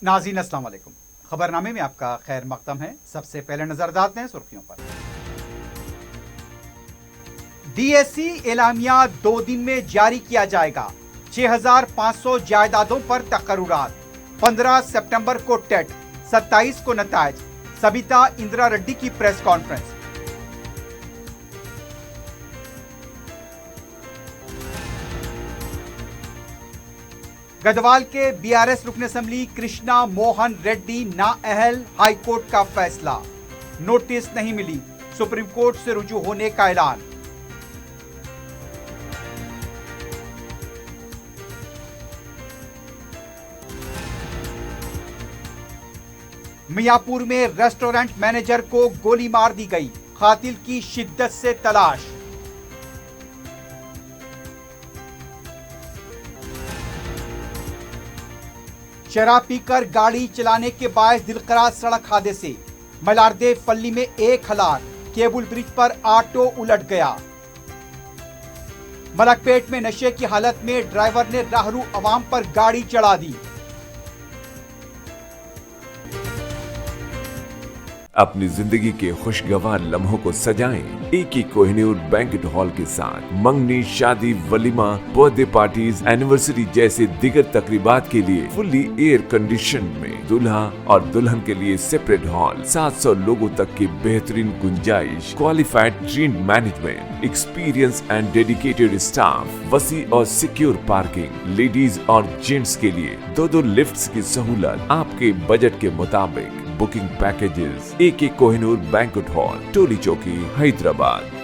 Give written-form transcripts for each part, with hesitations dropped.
नाज़रीन अस्सलाम वालेकुम। खबरनामे में आपका खैर मकदम है। सबसे पहले नजर डालते हैं सुर्खियों पर। डीएससी एलामिया 2 दिन में जारी किया जाएगा। 6,500 जायदादों पर तकर्रुरात। 15 सितंबर को टेट, 27 को नतायज। सबिता इंदिरा रेड्डी की प्रेस कॉन्फ्रेंस। गढ़वाल के बीआरएस रुकन असेंबली कृष्णा मोहन रेड्डी नाअहल, हाईकोर्ट का फैसला। नोटिस नहीं मिली, सुप्रीम कोर्ट से रुजू होने का ऐलान। मियापुर में रेस्टोरेंट मैनेजर को गोली मार दी गई, कातिल की शिद्दत से तलाश। शराब पीकर गाड़ी चलाने के बायस दिलकरार सड़क हादसे। मलारदे फल्ली में एक हलाक, केबल ब्रिज पर ऑटो उलट गया। मलकपेट में नशे की हालत में ड्राइवर ने राहरू अवाम पर गाड़ी चढ़ा दी। अपनी जिंदगी के खुशगवार लम्हों को सजाएं एक ही कोहिनूर बैंकेट हॉल के साथ। मंगनी, शादी, वलीमा, बर्थडे पार्टीज, एनिवर्सरी जैसे दिगर तकरीबात के लिए फुल्ली एयर कंडीशन में दूल्हा और दुल्हन के लिए सेपरेट हॉल। 700 लोगों तक की बेहतरीन गुंजाइश, qualified train management, experience and dedicated staff, वसी और सिक्योर पार्किंग, लेडीज और जेंट्स के लिए 2-2 लिफ्ट्स की सहूलत आपके बजट के मुताबिक। Booking packages AK Kohinoor banquet hall, Toli Chowki, Hyderabad.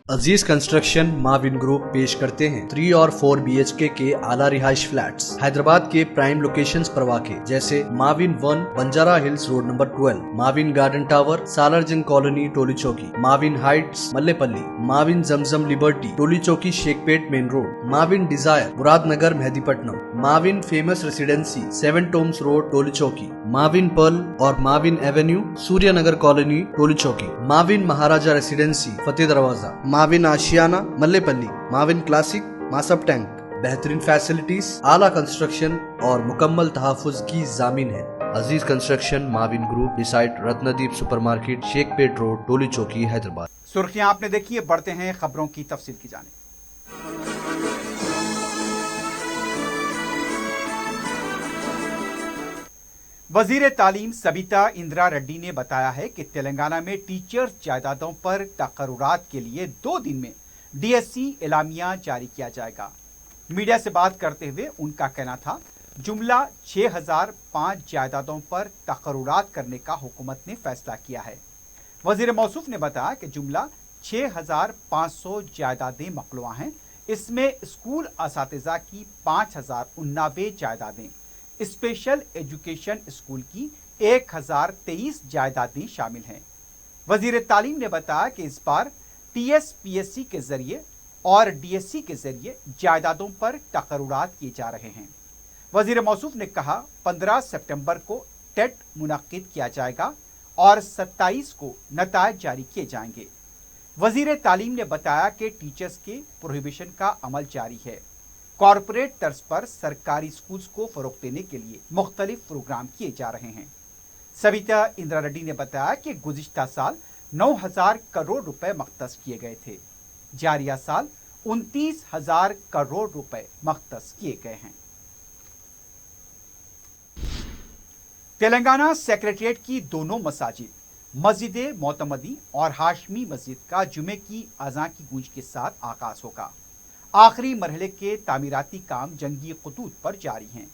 Aziz construction Mavin group पेश करते हैं 3 और 4 BHK के आला रिहाइश फ्लैट्स हैदराबाद के प्राइम लोकेशंस पर वाक़े, जैसे Mavin 1 Banjara hills road number 12, Mavin garden tower Salarjung colony Toli Chowki, Mavin heights Mallepally, Mavin Zamzam liberty Toli Chowki Shaikpet main road, Mavin desire Muradnagar Mehdipatnam, Mavin famous residency 7 tombs road Toli Chowki, Mavin pearl और Mavin avenue Suryanagar colony Toli Chowki, Mavin Maharaja residency Fateh Darwaza, Mavin Ashiana Mallepally, Mavin classic Masab tank. बेहतरीन फैसिलिटीज, आला कंस्ट्रक्शन और मुकम्मल तहफ़्फ़ुज़ की जामीन है। Aziz construction Mavin group beside Ratnadeep supermarket Shaikpet road Toli Chowki Hyderabad. सुर्खियां आपने देखी है, बढ़ते हैं खबरों की तफसील की जाने। वजीर तालीम सबिता इंदिरा रेड्डी ने बताया है कि तेलंगाना में टीचर्स जायदादों पर तकर्रुरात के लिए 2 दिन में डीएससी एलामिया जारी किया जाएगा। मीडिया से बात करते हुए उनका कहना था, जुमला 6,005 जायदादों पर तकर्रुरात करने का हुकूमत ने फैसला किया है। वजीर मौसूफ ने बताया कि जुमला 6,500 जायदादें मकलूआ हैं। इसमें स्कूल असातिज़ा की 5,099 जायदादें, स्पेशल एजुकेशन स्कूल की 1,023 जायदादें शामिल हैं। वजीर तालीम ने बताया कि इस बार TSPSC के जरिए और DSC के जरिए जायदादों पर तकर्रुरात किए जा रहे हैं। वजीर मौसूफ ने कहा, 15 सितंबर को टेट मुनक्किद किया जाएगा और 27 को नतायज जारी किए जाएंगे। वजीर तालीम ने बताया कि टीचर्स के प्रोहिबिशन का अमल जारी है। कॉरपोरेट तर्ज पर सरकारी स्कूल्स को फरोग देने के लिए मुख्तलिफ प्रोग्राम किए जा रहे हैं। सबिता इंदिरा रेड्डी ने बताया कि गुज़िश्ता साल 9,000 करोड़ रुपए मख्तस किए गए थे। जारिया साल 29,000 करोड़ रुपए मख्तस किए गए हैं। तेलंगाना सेक्रेटरिएट की दोनों मसाजिद, मस्जिद मोतमदी और हाशमी मस्जिद का जुमे की अज़ां की गूंज के साथ आगाज होगा। आखिरी मरहले के तामीराती काम जंगी खतूत पर जारी हैं।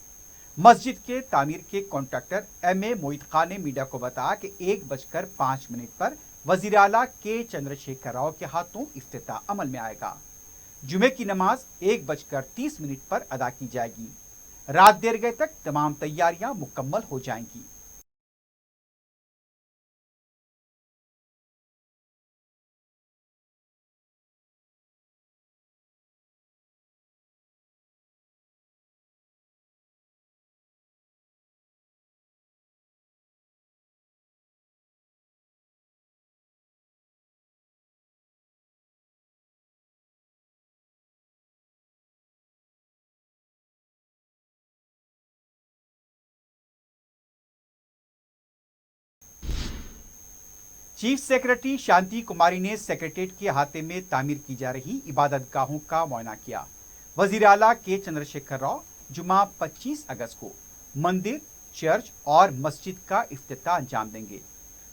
मस्जिद के तामीर के कॉन्ट्रैक्टर MA मोहित खान ने मीडिया को बताया कि 1:05 पर वजीर आला के चंद्रशेखर राव के हाथों इफ्तिताह अमल में आएगा। जुमे की नमाज 1:30 पर अदा की जाएगी। रात देर गए तक तमाम तैयारियां मुकम्मल हो जाएंगी। चीफ सेक्रेटरी शांति कुमारी ने सेक्रेटेरिएट के अहाते में तामीर की जा रही इबादत गाहों का मुआयना किया। वजीर आला के चंद्रशेखर राव जुमा 25 अगस्त को मंदिर, चर्च और मस्जिद का इफ्तिताह अंजाम देंगे।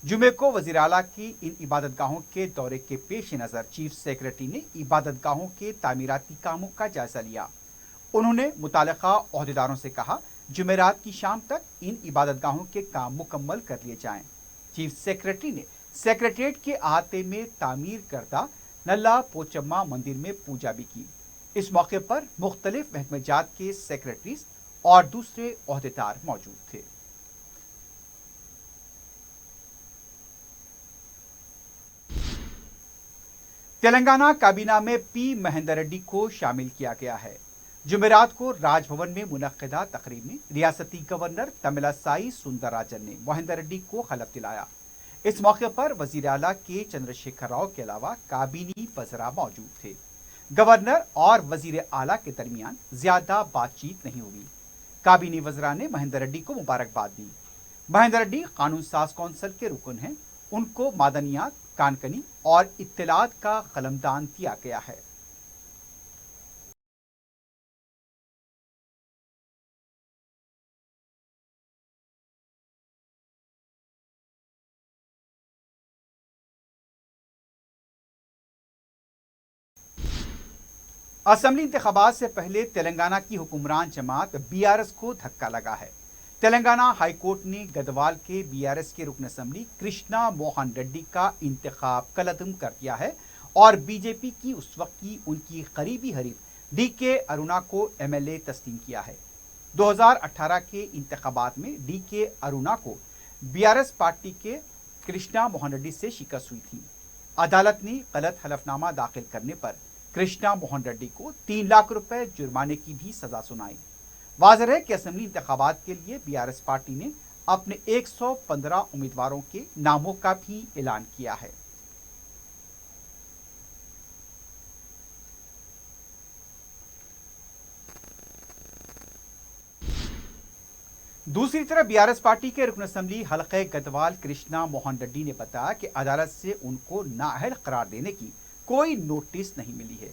जुमे को वजीर आला की इन इबादत गाहों के दौरे के पेश नज़र चीफ सेक्रेटरी ने इबादत गाहों के तामीराती कामों का जायजा लिया। उन्होंने मुताल्लिका ओहदेदारों से कहा, जुमेरात की शाम तक इन इबादत गाहों के काम मुकम्मल कर लिए जाएं। चीफ सेक्रेटरी ने सेक्रेटेरिएट के अहाते में तामीर करदा नल्ला पोचम्मा मंदिर में पूजा भी की। इस मौके पर मुख्तलिफ महकमेजात के सेक्रेटरीज और दूसरे ओहदेदार मौजूद थे। तेलंगाना काबीना में पी महेंदर रेड्डी को शामिल किया गया है। जुमेरात को राजभवन में मुनक्किदा तकरीब में रियासती गवर्नर तमिलासाई सुंदरराजन ने महेंदर रेड्डी को हलफ दिलाया। इस मौके पर वजीर आला के चंद्रशेखर राव के अलावा काबीनी वज़रा मौजूद थे। गवर्नर और वजीर आला के दरमियान ज्यादा बातचीत नहीं हुई। काबीनी वज़रा ने महेंदर रेड्डी को मुबारकबाद दी। महेंदर रेड्डी कानून साज कौंसिल के रुकन हैं। उनको मादनियात, कानकनी और इत्तलात का कलमदान दिया गया है। असेंबली इंतखाबात से पहले तेलंगाना की हुक्मरान जमात बीआरएस को धक्का लगा है। तेलंगाना हाई कोर्ट ने गदवाल के बीआरएस के रुकन असेंबली कृष्णा मोहन रेड्डी का इंतखाब कलअदम कर दिया है और बीजेपी की उस वक्त की उनकी करीबी हरीफ डीके अरुणा को एमएलए तस्लीम किया है। 2018 के इंतखाबात में डीके अरुणा को बीआरएस पार्टी के कृष्णा मोहन रेड्डी से शिकस्त हुई थी। अदालत ने गलत हलफनामा दाखिल करने पर कृष्णा मोहन रेड्डी को 3 लाख रुपए जुर्माने की भी सजा सुनाई। वाज़ेह है कि असेंबली इंतखाबात के लिए बीआरएस पार्टी ने अपने 115 उम्मीदवारों के नामों का भी ऐलान किया है। दूसरी तरफ बीआरएस पार्टी के रुकन असेंबली हलक़े गदवाल कृष्णा मोहन रेड्डी ने बताया कि अदालत से उनको नाअहल करार देने की कोई नोटिस नहीं मिली है।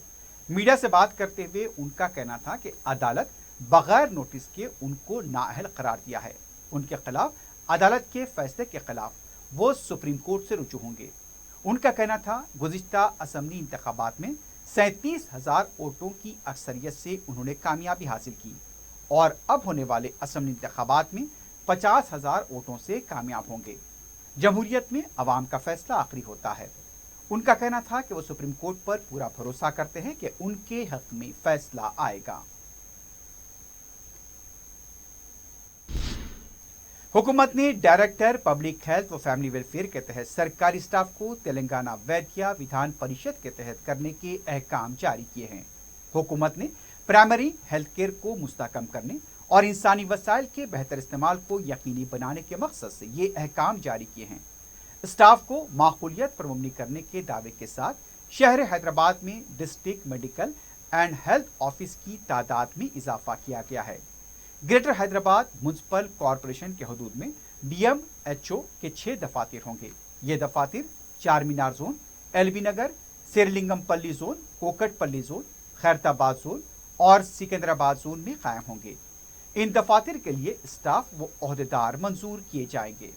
मीडिया से बात करते हुए उनका कहना था कि अदालत बगैर नोटिस के उनको नाअहल करार दिया है। उनके खिलाफ अदालत के फैसले के खिलाफ वो सुप्रीम कोर्ट से रुजू होंगे। उनका कहना था, गुज़िश्ता असेंबली इंतखाबात में 37,000 वोटों की अक्सरियत से उन्होंने कामयाबी हासिल की और अब होने वाले असेंबली इंतखाबात में 50,000 वोटों से कामयाब होंगे। जमहूरियत में अवाम का फैसला आखिरी होता है। उनका कहना था कि वो सुप्रीम कोर्ट पर पूरा भरोसा करते हैं कि उनके हक में फैसला आएगा। हुकूमत ने डायरेक्टर पब्लिक हेल्थ व फैमिली वेलफेयर के तहत सरकारी स्टाफ को तेलंगाना वैद्या विधान परिषद के तहत करने के अहकाम जारी किए हैं। हुकूमत ने प्राइमरी हेल्थ केयर को मुस्तहकम करने और इंसानी वसाइल के बेहतर इस्तेमाल को यकीनी बनाने के मकसद से ये अहकाम जारी किए हैं। स्टाफ को माकूलियत पर मबनी करने के दावे के साथ शहर हैदराबाद में district medical and health office की तादाद में इजाफा किया गया है। ग्रेटर हैदराबाद म्युनिसिपल कॉरपोरेशन के हदूद में डीएमएचओ के 6 दफातर होंगे। ये दफातर Charminar zone, LB Nagar, Serilingampally zone, Kukatpally zone, Khairatabad zone और सिकंदराबाद जोन में कायम होंगे। इन दफातर के लिए स्टाफ व ओहदेदार मंजूर किए जाएंगे।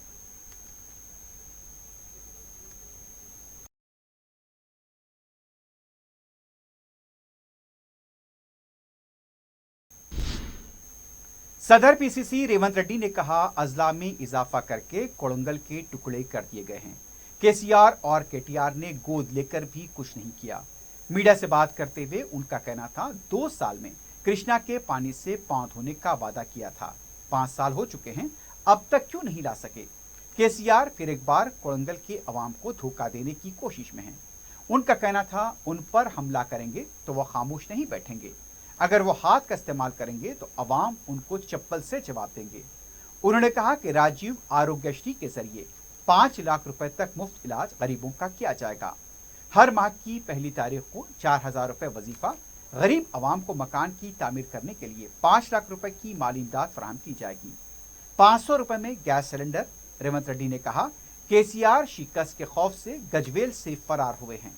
सदर पीसीसी रेवंत रेड्डी ने कहा, अजला में इजाफा करके कोड़ंगल के टुकड़े कर दिए गए हैं। केसीआर और केटीआर ने गोद लेकर भी कुछ नहीं किया। मीडिया से बात करते हुए उनका कहना था, 2 साल में कृष्णा के पानी से पांव धोने का वादा किया था। 5 साल हो चुके हैं, अब तक क्यों नहीं ला सके। केसीआर फिर एक बार कोड़ंगल के अवाम को धोखा देने की कोशिश में है। उनका कहना था, उन पर हमला करेंगे तो वह खामोश नहीं बैठेंगे। अगर वो हाथ का इस्तेमाल करेंगे तो अवाम उनको चप्पल से जवाब देंगे। उन्होंने कहा कि राजीव आरोग्यश्री के जरिए 5 लाख रुपए तक मुफ्त इलाज गरीबों का किया जाएगा। हर माह की पहली तारीख को 4,000 रुपए वजीफा, गरीब अवाम को मकान की तामीर करने के लिए 5 लाख रुपए की माली इमदाद फराहम की जाएगी। 500 रुपए में गैस सिलेंडर। रेवंत रेड्डी ने कहा केसीआर शिकस्त के खौफ से गजवेल से फरार हुए हैं।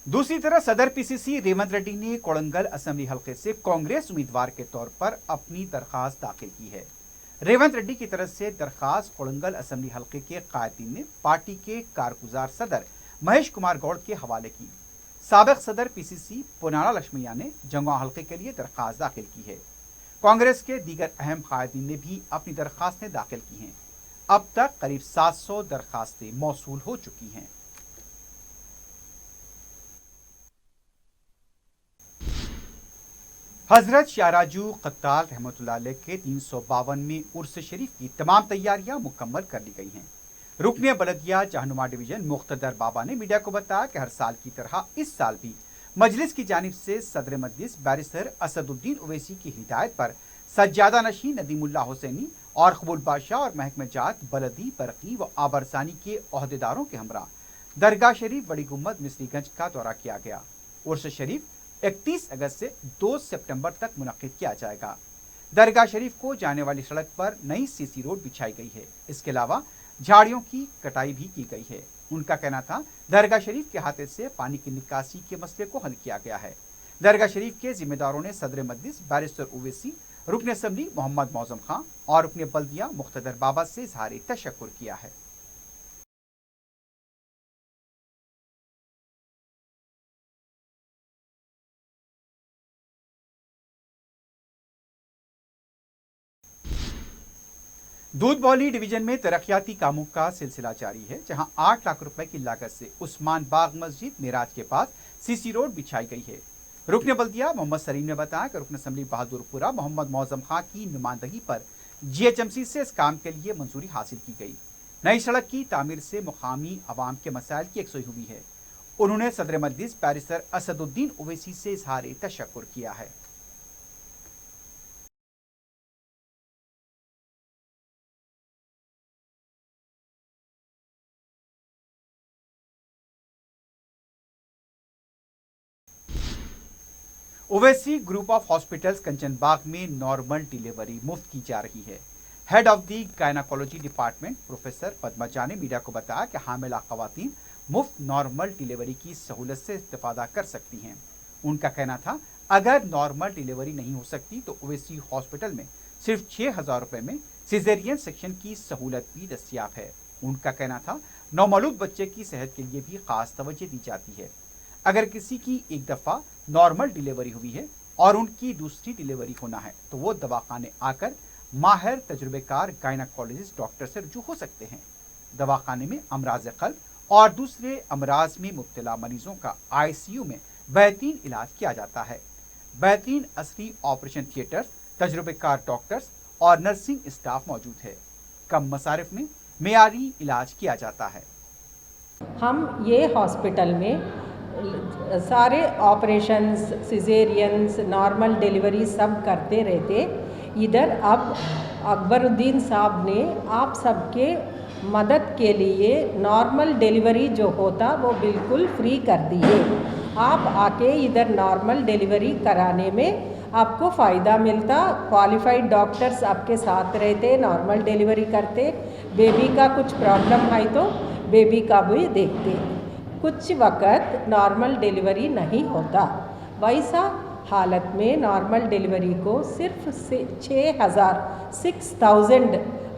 दूसरी तरफ सदर पीसीसी रेवंत रेड्डी ने कोड़ंगल असेंबली हलके से कांग्रेस उम्मीदवार के तौर पर अपनी दरखास्त दाखिल की है। रेवंत रेड्डी की तरफ से दरखास्त कोड़ंगल असेंबली हलके के कायदीन ने पार्टी के कारगुजार सदर महेश कुमार गौड़ के हवाले की। साबिक सदर पीसीसी पुनाला लक्ष्मैया ने जंगवा हलके के लिए दरखास्त दाखिल की है। कांग्रेस के दीगर अहम कायदीन ने भी अपनी दरखास्तें दाखिल की हैं। अब तक करीब 700 दरखास्तें मौसूल हो चुकी हैं। हजरत शाहराजू कत्ताल रहमतुल्लाह अलैह के 352वें उर्स शरीफ की तमाम तैयारियां मुकम्मल कर ली गई हैं। रुकने बलदिया जहनुमा डिवीजन मुख्तदर बाबा ने मीडिया को बताया कि हर साल की तरह इस साल भी मजलिस की जानिब से सदर मजलिस बैरिस्टर असदुद्दीन ओवैसी की हिदायत पर सज्जादा नशी नदीमुल्लाह हुसैनी और कबूल बादशाह और महकमे जात बलदी बरकी व आबरसानी के अहदेदारों के हमरा दरगाह शरीफ बड़ी गुम्मद मिसरीगंज का दौरा किया गया। उर्स शरीफ 31 अगस्त से 2 सितंबर तक मुनक्किद किया जाएगा। दरगाह शरीफ को जाने वाली सड़क पर नई सीसी रोड बिछाई गई है। इसके अलावा झाड़ियों की कटाई भी की गई है। उनका कहना था दरगाह शरीफ के हाथे से पानी की निकासी के मसले को हल किया गया है। दरगाह शरीफ के जिम्मेदारों ने सदर मजलिस बैरिस्टर ओवैसी, रुकन असम्बली मोहम्मद मौजम खां और रुकन बल्दिया मुख्तदर बाबा से इजहार तशक्कुर किया है। दूधबौली डिवीजन में तरक्याती कामों का सिलसिला जारी है, जहां 8 लाख रुपए की लागत से उस्मान बाग मस्जिद मेराज के पास सीसी रोड बिछाई गई है। रुकन बल्दिया मोहम्मद सलीम ने बताया कि रुकन असम्बली बहादुरपुरा मोहम्मद मौजम खां की नुमाइंदगी पर जीएचएमसी से इस काम के लिए मंजूरी हासिल की गई। नई सड़क की तामीर से मुकामी आवाम के मसाइल की यकसुई हुई है। उन्होंने सदर मजलिस बैरिस्टर असदुद्दीन ओवैसी से इजहार तशक्कुर किया है। Owaisi group of hospitals Kanchanbagh में नॉर्मल डिलीवरी मुफ्त की जा रही है। Head of the gynaecology department professor Padmaja ने मीडिया को बताया कि हामिला खवातीन मुफ्त नॉर्मल डिलीवरी की सहूलत से इस्तेफादा कर सकती हैं। उनका कहना था अगर नॉर्मल डिलीवरी नहीं हो सकती तो ओवैसी हॉस्पिटल में सिर्फ 6,000 रुपए में सिजेरियन सेक्शन की सहूलत भी दस्तियाब है। उनका कहना था नौमौलूद बच्चे की सेहत के लिए भी खास तवज्जो दी जाती है। अगर किसी की एक दफ़ा नॉर्मल डिलीवरी हुई है और उनकी दूसरी डिलीवरी होना है तो वो दवाखाने आकर माहिर तजुर्बेकार गायनाकोलॉजिस्ट डॉक्टर से रुजू हो सकते हैं। दवाखाने में अमराज कल्ब और दूसरे अमराज में मुब्तला मरीजों का आईसीयू में बेहतरीन इलाज किया जाता है। बेहतरीन असली ऑपरेशन थिएटर्स, तजुर्बेकार डॉक्टर्स और नर्सिंग स्टाफ मौजूद है। कम मसारिफ में मेयारी इलाज किया जाता है। हम ये हॉस्पिटल में सारे ऑपरेशंस, सिजेरियंस, नॉर्मल डिलीवरी सब करते रहते। इधर अब अकबरुद्दीन साहब ने आप सबके मदद के लिए नॉर्मल डिलीवरी जो होता वो बिल्कुल फ्री कर दी है। आप आके इधर नॉर्मल डिलीवरी कराने में आपको फ़ायदा मिलता। क्वालिफाइड डॉक्टर्स आपके साथ रहते, नॉर्मल डिलीवरी करते। बेबी का कुछ प्रॉब्लम है तो बेबी का भी देखते। कुछ वक्त नॉर्मल डिलीवरी नहीं होता, वैसा हालत में नॉर्मल डिलीवरी को सिर्फ 6,000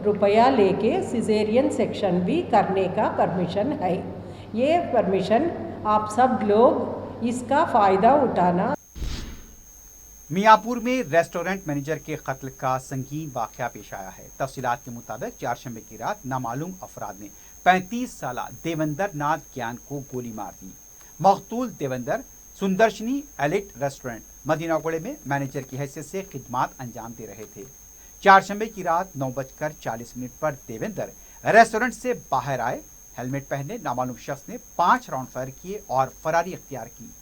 रुपया लेके सिजेरियन सेक्शन भी करने का परमिशन है। ये परमिशन आप सब लोग इसका फ़ायदा उठाना। मियाँपुर में रेस्टोरेंट मैनेजर के कत्ल का संगीन वाक़या पेश आया है। तफसीलात के मुताबिक चारशंबे की रात नामालूम अफराद ने 35 साला देवेंद्र नाथ ज्ञान को गोली मार दी। मकतूल देवेंद्र सुंदर्शनी एलिट रेस्टोरेंट मदीनागुड़े में मैनेजर की हैसियत से खिदमात अंजाम दे रहे थे। चारशंबे की रात 9:40 पर देवेंद्र रेस्टोरेंट से बाहर आए। हेलमेट पहने नामालूम शख्स ने 5 राउंड फायर किए और फरारी अख्तियार की।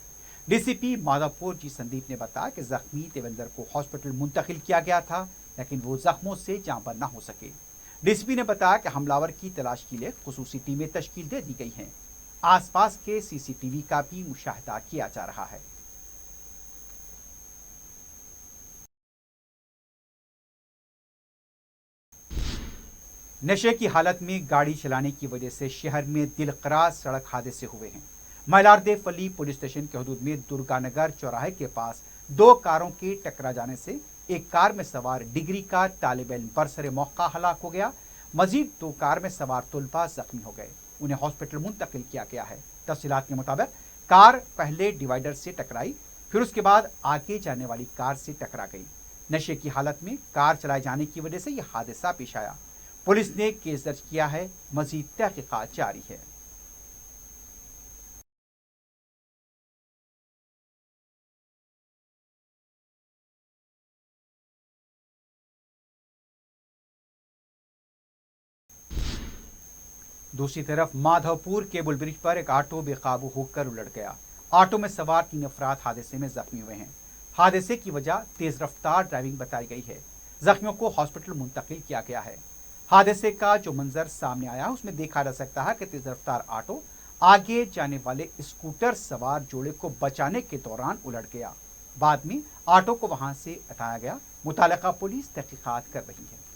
डीसीपी माधवपुर जी संदीप ने बताया कि जख्मी देवेंद्र को हॉस्पिटल मुंतकिल किया गया था, लेकिन वो जख्मों से जांबार न हो सके। डीसीपी ने बताया कि हमलावर की तलाश के लिए खुसूसी टीमें तश्कील दे दी गई हैं। आसपास के सीसीटीवी का भी मुशाहिदा किया जा रहा है। नशे की हालत में गाड़ी चलाने की वजह से शहर में दिलकरार सड़क हादसे हुए हैं। मलारदेपल्ली पुलिस स्टेशन के हदूद में दुर्गानगर चौराहे के पास दो कारों के टकरा जाने से एक कार में सवार डिग्री का तालिब इल्म बरसरे मौका हलाक हो गया। मजीद दो कार में सवार तुलबा जख्मी हो गए, उन्हें हॉस्पिटल मुंतकिल किया गया है। तफसीलात के मुताबिक कार पहले डिवाइडर से टकराई, फिर उसके बाद आगे जाने वाली कार से टकरा गई। नशे की हालत में कार चलाए जाने की वजह से यह हादसा पेश आया। पुलिस ने केस दर्ज किया है, मजीद तहकीकात जारी है। दूसरी तरफ माधवपुर केबल ब्रिज पर एक ऑटो बेकाबू होकर उलट गया। ऑटो में सवार 3 अफराद हादसे में जख्मी हुए हैं। हादसे की वजह तेज रफ्तार ड्राइविंग बताई गई है। जख्मियों को हॉस्पिटल मुंतकिल किया गया है। हादसे का जो मंजर सामने आया उसमें देखा जा सकता है कि तेज रफ्तार ऑटो आगे जाने वाले स्कूटर सवार जोड़े को बचाने के दौरान उलट गया। बाद में ऑटो को वहां से हटाया गया। मुतालिका पुलिस तहकीकात कर रही है।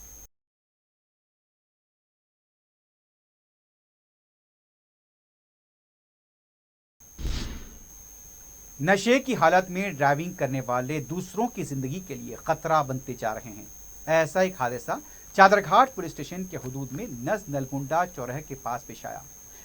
नशे की हालत में ड्राइविंग करने वाले दूसरों की जिंदगी के लिए खतरा बनते जा रहे हैं। ऐसा एक हादसा चादरघाट पुलिस स्टेशन के हदूद में नज नलगुंडा चौराहे के पास पेश आया।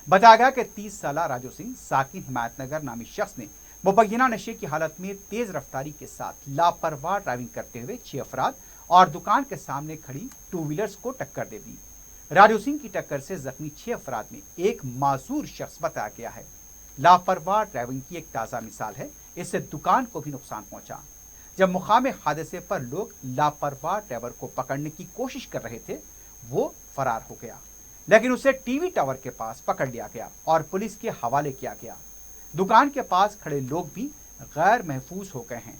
बताया गया कि 30 साला राजू सिंह साकिन हिमायतनगर नामी शख्स ने मुबैना नशे की हालत में तेज रफ्तारी के साथ लापरवाह ड्राइविंग करते हुए 6 अफराद और दुकान के सामने खड़ी 2 व्हीलर्स को टक्कर दे दी। राजू सिंह की टक्कर से जख्मी 6 अफराद में एक माजूर शख्स बताया गया है। लापरवाह ड्राइविंग की एक ताज़ा मिसाल है, इससे दुकान को भी नुकसान पहुंचा। जब मुकामे हादसे पर लोग लापरवाह ड्राइवर को पकड़ने की कोशिश कर रहे थे, वो फरार हो गया, लेकिन उसे टीवी टावर के पास पकड़ लिया गया और पुलिस के हवाले किया गया। दुकान के पास खड़े लोग भी गैर महफूज हो गए हैं।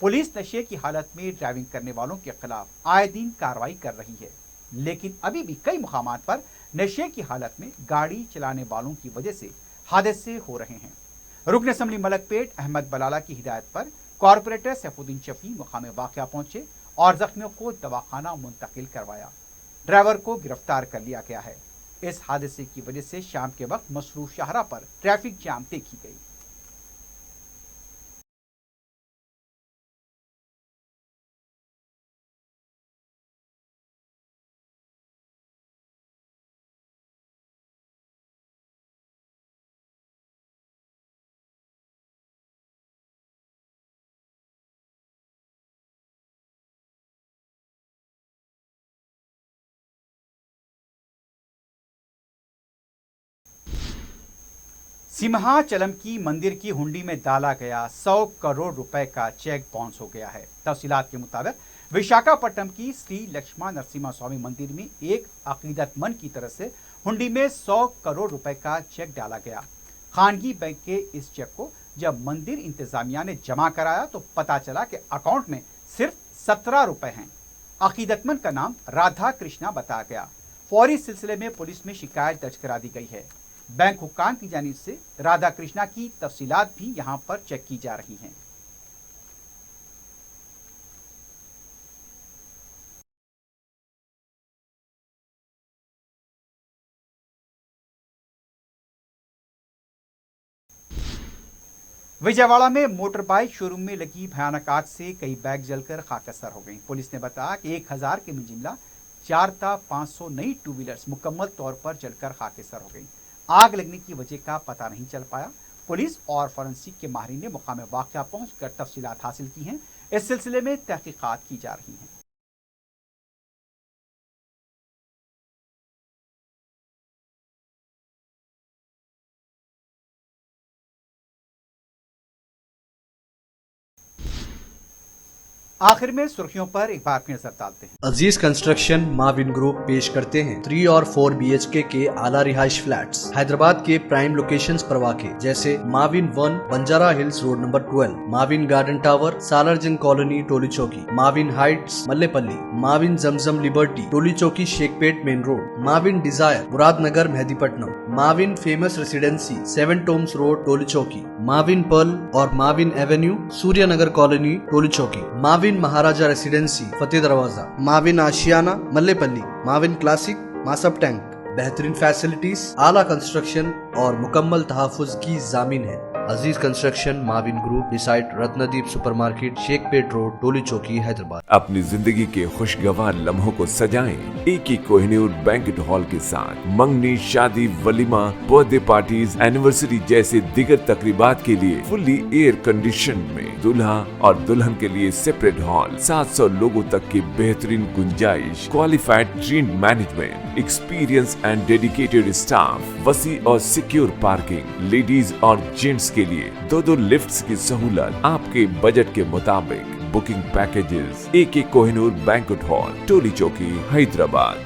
पुलिस नशे की हालत में ड्राइविंग करने वालों के खिलाफ आए दिन कार्रवाई कर रही है, लेकिन अभी भी कई मुकामात पर नशे की हालत में गाड़ी चलाने वालों की वजह से हादसे हो रहे हैं। रुकन असम्बली मलकपेट अहमद बलाला की हिदायत पर कॉर्पोरेटर सैफुद्दीन शफी मुकामे वाक़या पहुंचे और जख्मियों को दवाखाना मुंतकिल करवाया। ड्राइवर को गिरफ्तार कर लिया गया है। इस हादसे की वजह से शाम के वक्त मसरूफ शाहरा पर ट्रैफिक जाम देखी गई। सिंहाचलम की मंदिर की हुंडी में डाला गया 100 करोड़ रुपए का चेक बाउंस हो गया है। तफसीलात के मुताबिक विशाखापट्टनम की श्री लक्ष्मण नरसिम्हा स्वामी मंदिर में एक अकीदतमंद की तरफ से हुंडी में 100 करोड़ रुपए का चेक डाला गया। खानगी बैंक के इस चेक को जब मंदिर इंतजामिया ने जमा कराया तो पता चला कि अकाउंट में सिर्फ 17 रुपए हैं। अकीदतमंद का नाम राधा कृष्णा बताया गया। फौरी सिलसिले में पुलिस में शिकायत दर्ज करा दी गई है। बैंक हुक्काम की जानिब से राधा कृष्णा की तफसीलात भी यहां पर चेक की जा रही हैं। विजयवाड़ा में मोटर बाइक शोरूम में लगी भयानक आग से कई बाइक जलकर खाकसर हो गई। पुलिस ने बताया कि 1000 के मिजिमला 4,500 नई 2 व्हीलर्स मुकम्मल तौर पर जलकर खाकसर हो गई। आग लगने की वजह का पता नहीं चल पाया। पुलिस और फॉरेंसिक के माहिरीन ने मुकामे वाक़या पहुंचकर तफसीलात हासिल की हैं। इस सिलसिले में तहकीकात की जा रही हैं। आखिर में सुर्खियों पर एक बार फिर नजर डालते हैं। अजीज कंस्ट्रक्शन माविन ग्रुप पेश करते हैं 3 और 4 BHK के आला रिहाइश फ्लैट्स हैदराबाद के प्राइम लोकेशंस पर वाक़े जैसे Mavin 1 Banjara hills road number 12, Mavin garden tower Salarjung colony Toli Chowki, Mavin heights Mallepally, Mavin Zamzam liberty Toli Chowki Shaikpet main road, Mavin desire Muradnagar Mehdipatnam, Mavin famous residency 7 tombs road Toli Chowki, Mavin pearl और Mavin avenue Suryanagar colony Toli Chowki, Mavin Maharaja residency Fateh Darwaza, Mavin Ashiana Mallepally, Mavin classic Masab tank, बेहतरीन फैसिलिटीज, आला कंस्ट्रक्शन और मुकम्मल तहफ़्फ़ुज़ की ज़ामिन है। Aziz construction Mavin group, beside Ratnadeep supermarket, Shaikpet road, Toli Chowki, Hyderabad. अपनी जिंदगी के खुशगवार लम्हों को सजाएं एक ही कोहिनूर बैंकेट हॉल के साथ। मंगनी, शादी, वलीमा, बर्थडे पार्टीज, एनिवर्सरी जैसे दिगर तकरीबात के लिए फुल्ली एयर कंडीशन में दूल्हा और दुल्हन के लिए सेपरेट हॉल, 700 लोगों तक की बेहतरीन गुंजाइश, qualified train management, experience and dedicated staff, वसी और सिक्योर पार्किंग, लेडीज और जेंट्स के लिए 2 लिफ्ट्स की सहूलत आपके बजट के मुताबिक। Booking packages AK Kohinoor banquet hall, Toli Chowki, Hyderabad.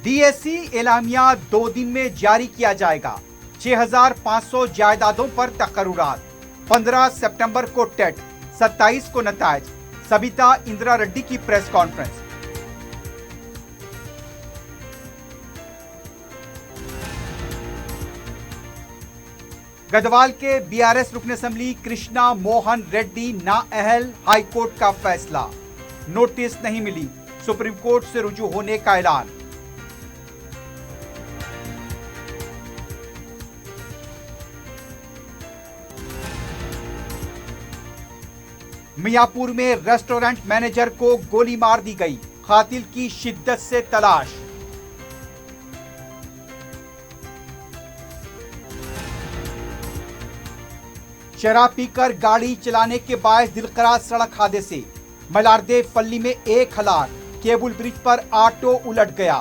DSC एलामिया 2 दिन में जारी किया जाएगा। 6500 जायदादों पर तकर्रुरात। 15 सितंबर को टेट, 27 को नताइज। सबिता इंदिरा रेड्डी की प्रेस कॉन्फ्रेंस। गढ़वाल के BRS रुकन असेंबली कृष्णा मोहन रेड्डी नाअहल, हाईकोर्ट का फैसला। नोटिस नहीं मिली, सुप्रीम कोर्ट से रुजू होने का ऐलान। मियापुर में रेस्टोरेंट मैनेजर को गोली मार दी गई, कातिल की शिद्दत से तलाश। शराब पीकर गाड़ी चलाने के बायस दिलकरार सड़क हादसे। मलारदे फल्ली में 1 हलाक, केबल ब्रिज पर ऑटो उलट गया।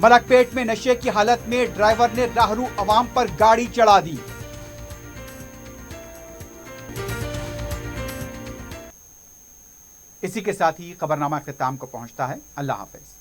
मलकपेट में नशे की हालत में ड्राइवर ने राहरू अवाम पर गाड़ी चढ़ा दी। इसी के साथ ही खबरनामा इख्तिताम को पहुंचता है। अल्लाह हाफिज।